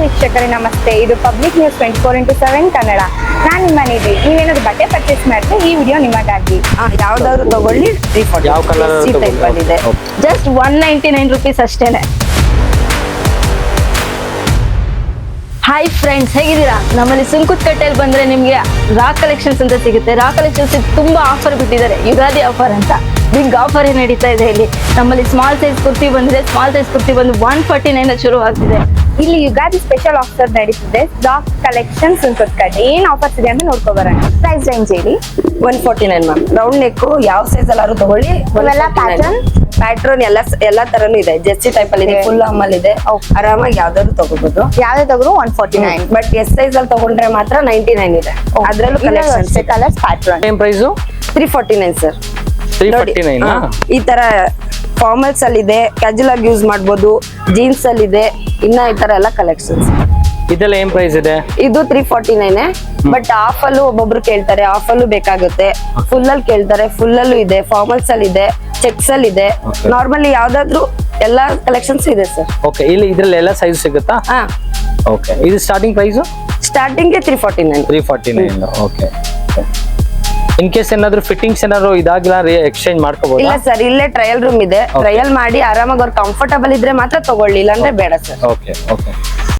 ವೀಕ್ಷಕರೇ ನಮಸ್ತೆ. ಇದು ಪಬ್ಲಿಕ್ ನ್ಯೂಸ್ 24x7 ಕನ್ನಡ. ನಾನು ನಿಮ್ಮ ನಿಧಿ. ನೀವೇನಾದ್ರು ಬಟ್ಟೆ ಪರ್ಚೇಸ್ ಮಾಡಿದ್ರೆ ಈ ವಿಡಿಯೋ ನಿಮಗಾಗಿ. ಯಾವ್ದಾದ್ರು ತಗೊಳ್ಳಿ. ಯಾವ ಕಲರ್ ಇದೆ ಜಸ್ಟ್ 199 rupees ಅಷ್ಟೇನೆ. ಹಾಯ್ ಫ್ರೆಂಡ್ಸ್, ಹೇಗಿದ್ದೀರಾ? ನಮ್ಮಲ್ಲಿ ಸುಂಕುತ್ಕಟ್ಟೆಯಲ್ಲಿ ಬಂದ್ರೆ ನಿಮ್ಗೆ ರಾ ಕಲೆಕ್ಷನ್ಸ್ ಅಂತ ಸಿಗುತ್ತೆ. ರಾ ಕಲೆಕ್ಷನ್ಸ್ ತುಂಬಾ ಆಫರ್ ಬಿಟ್ಟಿದ್ದಾರೆ, ಯುಗಾದಿ ಆಫರ್ ಅಂತ. ಬಿಗ್ ಆಫರ್ ನಡೀತಾ ಇದೆ ಇಲ್ಲಿ. ನಮ್ಮಲ್ಲಿ ಸ್ಮಾಲ್ ಸೈಜ್ ಕುರ್ತಿ ಬಂದಿದೆ. ಸ್ಮಾಲ್ ಸೈಜ್ ಕುರ್ತಿ ಬಂದು 149 ಶುರು ಆಗ್ತಿದೆ. ಇಲ್ಲಿ ಯುಗಾದಿ ಸ್ಪೆಷಲ್ ಆಫರ್ ನಡೀತಿದೆ. ಸ್ಟಾಕ್ ಕಲೆಕ್ಷನ್ಸ್ ಸುಂಕುತ್ಕಟ್ಟೆ ಏನ್ ಆಫರ್ಸ್ ಇದೆ ಅಂತ ನೋಡ್ಕೊಬರೋಣ. ಪ್ರೈಸ್ ರೇಂಜ್ ಹೇಳಿ. 149 ಮ್ಯಾಮ್. ರೌಂಡ್ ನೆಕ್ ಯಾವ ಸೈಜ್ ಅಲ್ಲಾರು ತಗೊಳ್ಳಿ. ಇವೆಲ್ಲ ಪ್ಯಾಟ್ರನ್ ಎಲ್ಲಾ ತರನು ಇದೆ. ಜೆರ್ಸಿ ಟೈಪ್ ಅಲ್ಲಿ ಇದೆ, ಫುಲ್ ಅಮ್ಮಲ್ ಇದೆ. ಆರಾಮಾಗಿ ಯಾವ್ದಾದ್ರು ತಗೋಬಹುದು. ಯಾವ್ದೇ ತಗರು 149. ಬಟ್ ಎಸ್ ಸೈಜ್ ಅಲ್ಲಿ ತಗೊಂಡ್ರೆ ಮಾತ್ರ 99 ಇದೆ. ಅದ್ರಲ್ಲೂ ಕಲೆಕ್ಷನ್ಸ್ ಕಲರ್ಸ್ ಪ್ಯಾಟ್ರನ್. ಏನ್ ಪ್ರೈಸ್? 349 ಸರ್. 349. ಈ ತರ ಫಾರ್ಮಲ್ಸ್ ಅಲ್ಲಿ ಇದೆ, ಕ್ಯಾಜುವಲ್ ಆಗಿ ಯೂಸ್ ಮಾಡ್ಬೋದು. ಜೀನ್ಸ್ ಅಲ್ಲಿ ಇದೆ. ಇನ್ನ ಈ ತರ ಎಲ್ಲ ಕಲೆಕ್ಷನ್ಸ್. ಇದೆಲ್ಲ ಏನ್ ಪ್ರೈಸ್ ಇದೆ? ಇದು 349. ಬಟ್ ಆಫ್ ಅಲ್ಲೂ ಒಬ್ಬೊಬ್ರು ಕೇಳ್ತಾರೆ, ಆಫ್ ಅಲ್ಲೂ ಬೇಕಾಗುತ್ತೆ. ಫುಲ್ ಅಲ್ಲಿ ಕೇಳ್ತಾರೆ, ಫುಲ್ ಅಲ್ಲೂ ಇದೆ. ಫಾರ್ಮಲ್ಸ್ ಅಲ್ಲಿ ಇದೆ, ಚೆಕ್ಸ್ ಅಲ್ಲಿ ಇದೆ. ನಾರ್ಮಲಿ ಯಾವ್ದಾದ್ರು ಎಲ್ಲಾ ಕಲೆಕ್ಷನ್ಸ್ ಇದೆ ಸರ್. ಓಕೆ, ಇಲ್ಲಿ ಇದ್ರಲ್ಲಿ ಎಲ್ಲ ಸೈಜ್ ಸಿಗುತ್ತಾ? ಓಕೆ, ಇದು starting price starting 349. 349. Okay. In case ಏನಾದ್ರು ಫಿಟ್ಟಿಂಗ್ಸ್ ಏನಾದ್ರು ಇದಾಗಿಲ್ಲ ಎಕ್ಸ್ಚೇಂಜ್ ಮಾಡ್ಕೋಬಹುದು? ಇಲ್ಲ ಸರ್, ಇಲ್ಲೇ ಟ್ರಯಲ್ ರೂಮ್ ಇದೆ. ಟ್ರಯಲ್ ಮಾಡಿ ಆರಾಮಾಗಿ ಅವ್ರು ಕಂಫರ್ಟಬಲ್ ಇದ್ರೆ ಮಾತ್ರ ತಗೊಳ್ಳಿ, ಇಲ್ಲ ಅಂದ್ರೆ ಬೇಡ ಸರ್. Okay okay.